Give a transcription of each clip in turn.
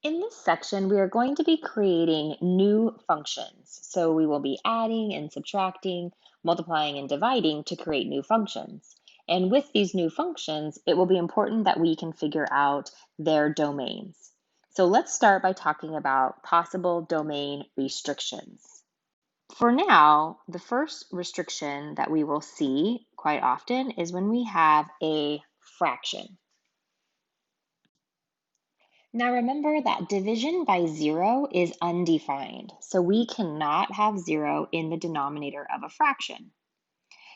In this section, we are going to be creating new functions. So we will be adding and subtracting, multiplying and dividing to create new functions. And with these new functions, it will be important that we can figure out their domains. So let's start by talking about possible domain restrictions. For now, the first restriction that we will see quite often is when we have a fraction. Now remember that division by zero is undefined, so we cannot have zero in the denominator of a fraction.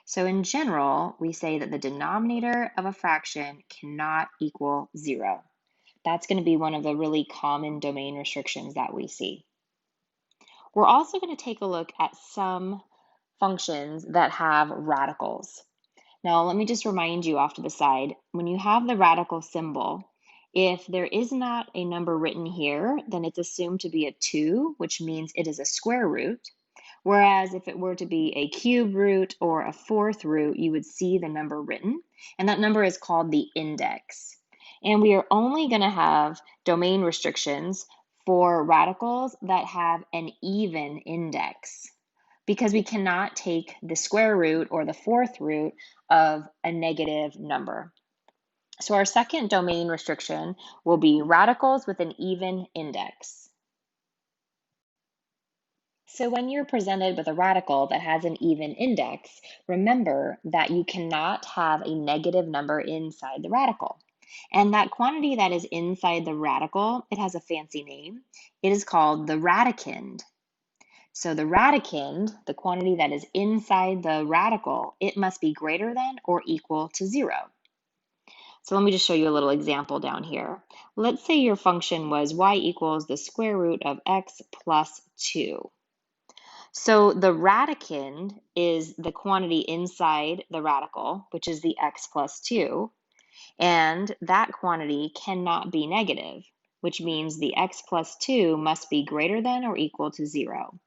So in general, we say that the denominator of a fraction cannot equal zero. That's going to be one of the really common domain restrictions that we see. We're also going to take a look at some functions that have radicals. Now, let me just remind you off to the side, when you have the radical symbol, if there is not a number written here, then it's assumed to be a 2, which means it is a square root. Whereas if it were to be a cube root or a fourth root, you would see the number written, and that number is called the index. And we are only going to have domain restrictions for radicals that have an even index, because we cannot take the square root or the fourth root of a negative number. So our second domain restriction will be radicals with an even index. So when you're presented with a radical that has an even index, remember that you cannot have a negative number inside the radical. And that quantity that is inside the radical, it has a fancy name. It is called the radicand. So the radicand, the quantity that is inside the radical, it must be greater than or equal to 0. So let me just show you a little example down here. Let's say your function was y equals the square root of x plus 2. So the radicand is the quantity inside the radical, which is the x plus 2, and that quantity cannot be negative, which means the x plus 2 must be greater than or equal to 0.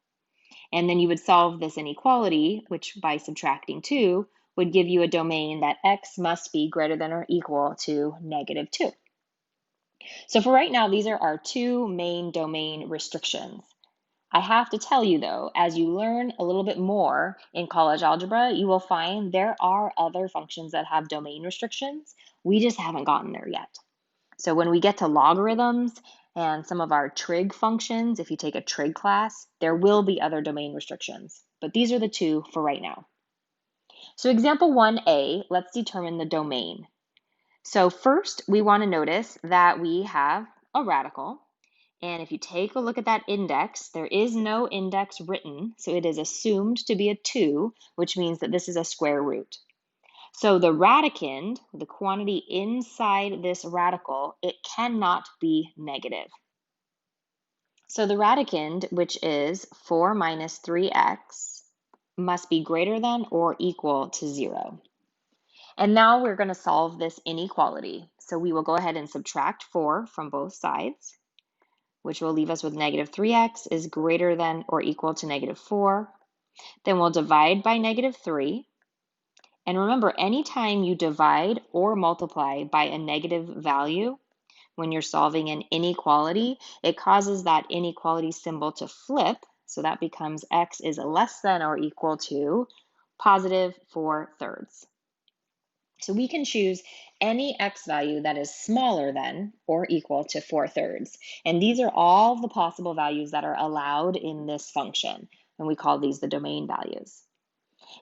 And then you would solve this inequality, which by subtracting 2 would give you a domain that x must be greater than or equal to negative 2. So for right now, these are our two main domain restrictions. I have to tell you though, as you learn a little bit more in college algebra, you will find there are other functions that have domain restrictions. We just haven't gotten there yet. So when we get to logarithms and some of our trig functions, if you take a trig class, there will be other domain restrictions, but these are the two for right now. So example 1a, let's determine the domain. So first, we want to notice that we have a radical. And if you take a look at that index, there is no index written, so it is assumed to be a 2, which means that this is a square root. So the radicand, the quantity inside this radical, it cannot be negative. So the radicand, which is 4 minus 3x, must be greater than or equal to 0. And now we're going to solve this inequality. So we will go ahead and subtract 4 from both sides, which will leave us with negative 3x is greater than or equal to negative 4. Then we'll divide by negative 3. And remember, anytime you divide or multiply by a negative value, when you're solving an inequality, it causes that inequality symbol to flip. So that becomes x is less than or equal to positive 4/3. So we can choose any x value that is smaller than or equal to 4/3. And these are all the possible values that are allowed in this function. And we call these the domain values.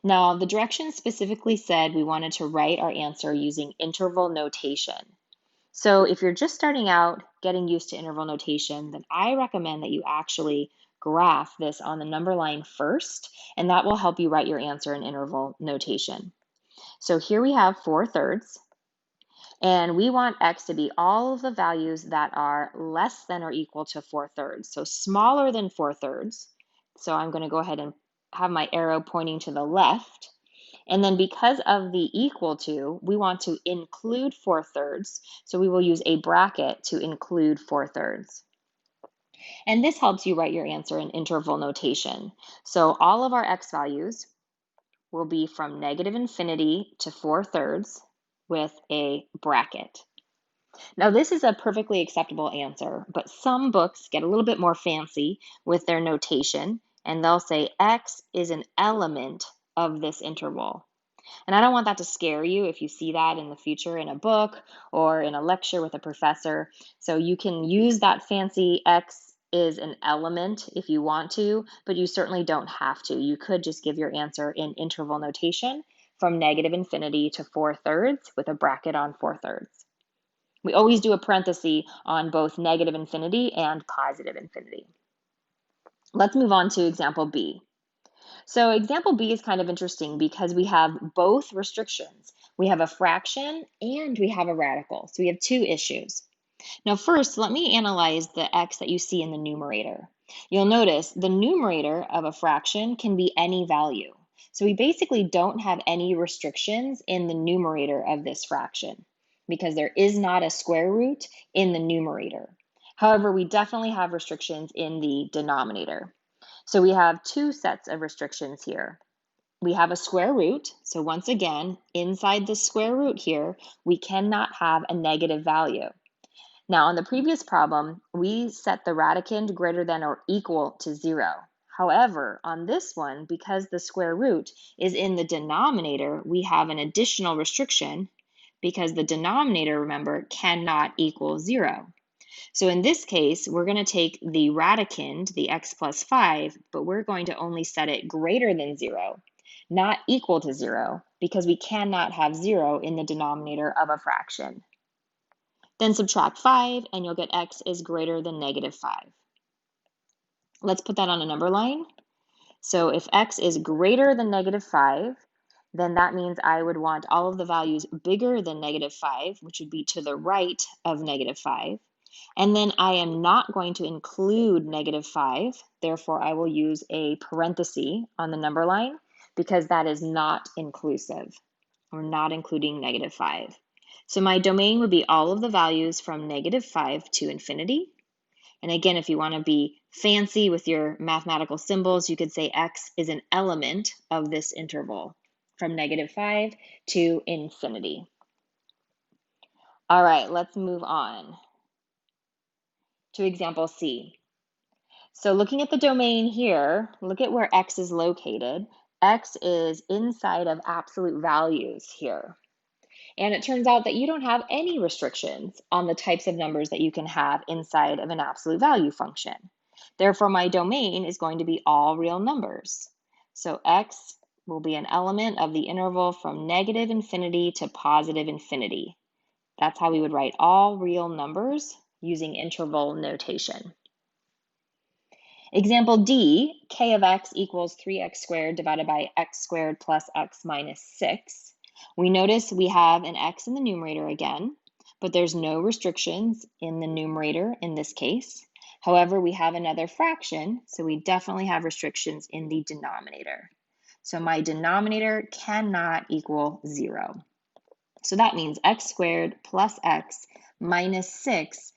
Now, the directions specifically said we wanted to write our answer using interval notation. So if you're just starting out getting used to interval notation, then I recommend that you actually graph this on the number line first, and that will help you write your answer in interval notation. So here we have 4/3, and we want x to be all of the values that are less than or equal to 4/3, so smaller than 4/3. So I'm going to go ahead and have my arrow pointing to the left. And then because of the equal to, we want to include 4/3, so we will use a bracket to include 4/3. And this helps you write your answer in interval notation. So all of our x values will be from negative infinity to 4/3 with a bracket. Now, this is a perfectly acceptable answer, but some books get a little bit more fancy with their notation, and they'll say x is an element of this interval. And I don't want that to scare you if you see that in the future in a book or in a lecture with a professor. So you can use that fancy x is an element if you want to, but you certainly don't have to. You could just give your answer in interval notation from -infinity to 4/3 with a bracket on 4/3. We always do a parenthesis on both -infinity and +infinity. Let's move on to example B. So example B is kind of interesting because we have both restrictions. We have a fraction and we have a radical. So we have two issues. Now first, let me analyze the x that you see in the numerator. You'll notice the numerator of a fraction can be any value. So we basically don't have any restrictions in the numerator of this fraction because there is not a square root in the numerator. However, we definitely have restrictions in the denominator. So we have two sets of restrictions here. We have a square root. So once again, inside the square root here, we cannot have a negative value. Now, on the previous problem, we set the radicand greater than or equal to 0. However, on this one, because the square root is in the denominator, we have an additional restriction because the denominator, remember, cannot equal 0. So in this case, we're going to take the radicand, the x plus 5, but we're going to only set it greater than 0, not equal to 0, because we cannot have 0 in the denominator of a fraction. Then subtract 5, and you'll get x is greater than -5. Let's put that on a number line. So if x is greater than -5, then that means I would want all of the values bigger than -5, which would be to the right of -5. And then I am not going to include -5. Therefore, I will use a parenthesis on the number line because that is not inclusive. We're not including -5. So my domain would be all of the values from -5 to infinity. And again, if you want to be fancy with your mathematical symbols, you could say x is an element of this interval from -5 to infinity. All right, let's move on to example C. So looking at the domain here, look at where x is located. X is inside of absolute values here. And it turns out that you don't have any restrictions on the types of numbers that you can have inside of an absolute value function. Therefore, my domain is going to be all real numbers. So x will be an element of the interval from -infinity to +infinity. That's how we would write all real numbers using interval notation. Example D, k of x equals 3x squared divided by x squared plus x minus 6. We notice we have an x in the numerator again, but there's no restrictions in the numerator in this case. However, we have another fraction, so we definitely have restrictions in the denominator. So my denominator cannot equal 0. So that means x squared plus x minus 6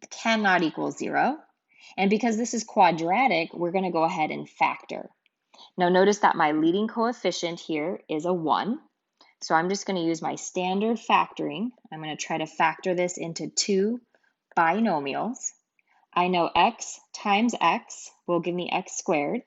cannot equal 0. And because this is quadratic, we're going to go ahead and factor. Now notice that my leading coefficient here is a 1. So I'm just going to use my standard factoring. I'm going to try to factor this into two binomials. I know x times x will give me x squared.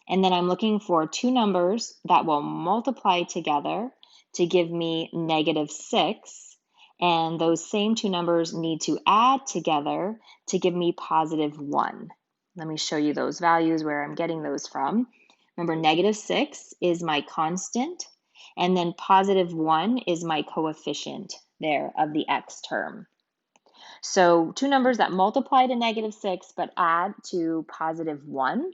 And then I'm looking for two numbers that will multiply together to give me -6. And those same two numbers need to add together to give me +1. Let me show you those values where I'm getting those from. Remember, -6 is my constant, and then +1 is my coefficient there of the x term. So two numbers that multiply to -6 but add to +1.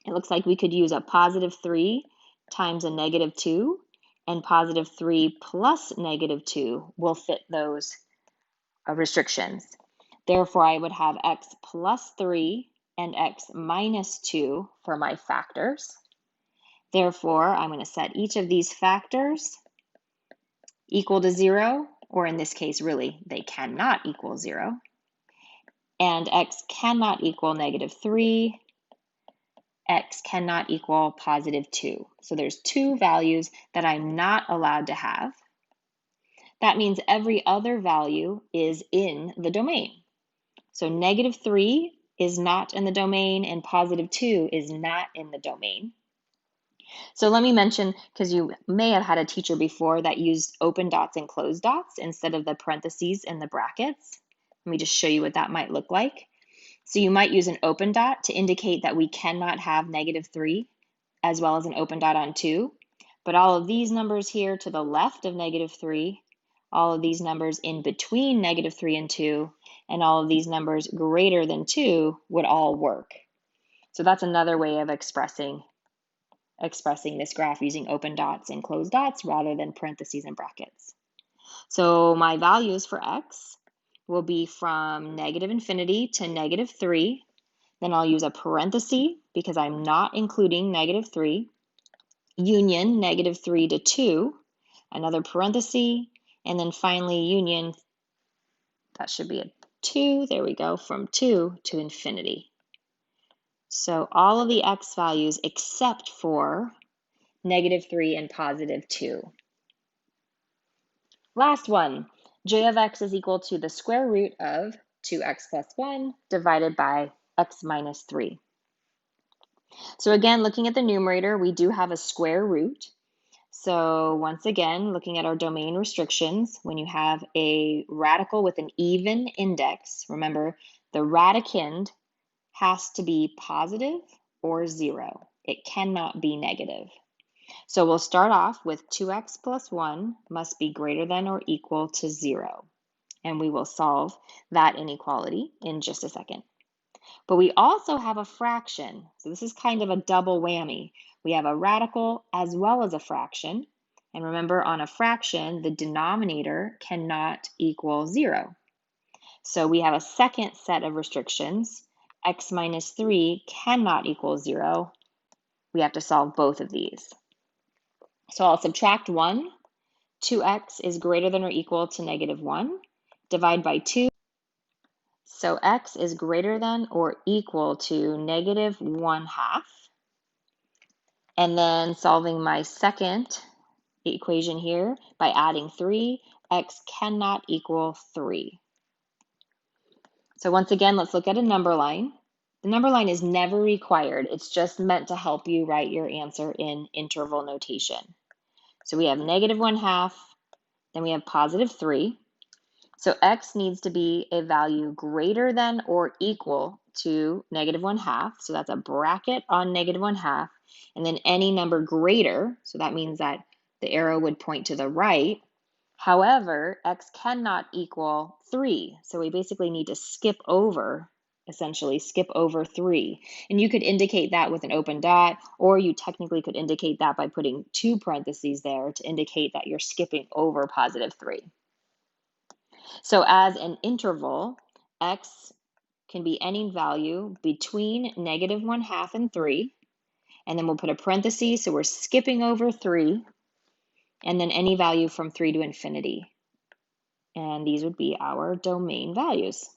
It looks like we could use a +3 times a -2, and +3 plus -2 will fit those restrictions. Therefore, I would have x plus 3 and x minus 2 for my factors. Therefore, I'm going to set each of these factors equal to 0, or in this case, really, they cannot equal 0. And x cannot equal -3. X cannot equal +2. So there's two values that I'm not allowed to have. that means every other value is in the domain. So -3 is not in the domain and +2 is not in the domain. So let me mention, because you may have had a teacher before that used open dots and closed dots instead of the parentheses and the brackets. Let me just show you what that might look like. So you might use an open dot to indicate that we cannot have -3, as well as an open dot on 2. But all of these numbers here to the left of -3, all of these numbers in between -3 and 2, and all of these numbers greater than 2 would all work. So that's another way of expressing this graph using open dots and closed dots rather than parentheses and brackets. So my values for x will be from -infinity to -3. Then I'll use a parenthesis because I'm not including -3, union -3 to 2, another parenthesis, and then finally union, that should be a 2, there we go, from 2 to infinity. So all of the x values except for -3 and +2. Last one, j of x is equal to the square root of 2x plus 1 divided by x minus 3. So again, looking at the numerator, we do have a square root. So once again, looking at our domain restrictions, when you have a radical with an even index, remember the radicand has to be positive or 0. It cannot be negative. So we'll start off with 2x plus 1 must be greater than or equal to 0. And we will solve that inequality in just a second. But we also have a fraction. So this is kind of a double whammy. We have a radical as well as a fraction. And remember, on a fraction, the denominator cannot equal 0. So we have a second set of restrictions. X minus 3 cannot equal 0. We have to solve both of these. So I'll subtract 1. 2x is greater than or equal to -1. Divide by 2. So x is greater than or equal to -1/2. And then solving my second equation here by adding 3, x cannot equal 3. So once again, let's look at a number line. The number line is never required. It's just meant to help you write your answer in interval notation. So we have -1/2, then we have +3. So x needs to be a value greater than or equal to -1/2. So that's a bracket on -1/2. And then any number greater, so that means that the arrow would point to the right. However, x cannot equal 3. So we basically need to skip over 3. And you could indicate that with an open dot, or you technically could indicate that by putting 2 parentheses there to indicate that you're skipping over +3. So as an interval, x can be any value between -1/2 and 3. And then we'll put a parenthesis, so we're skipping over 3. And then any value from 3 to infinity. And these would be our domain values.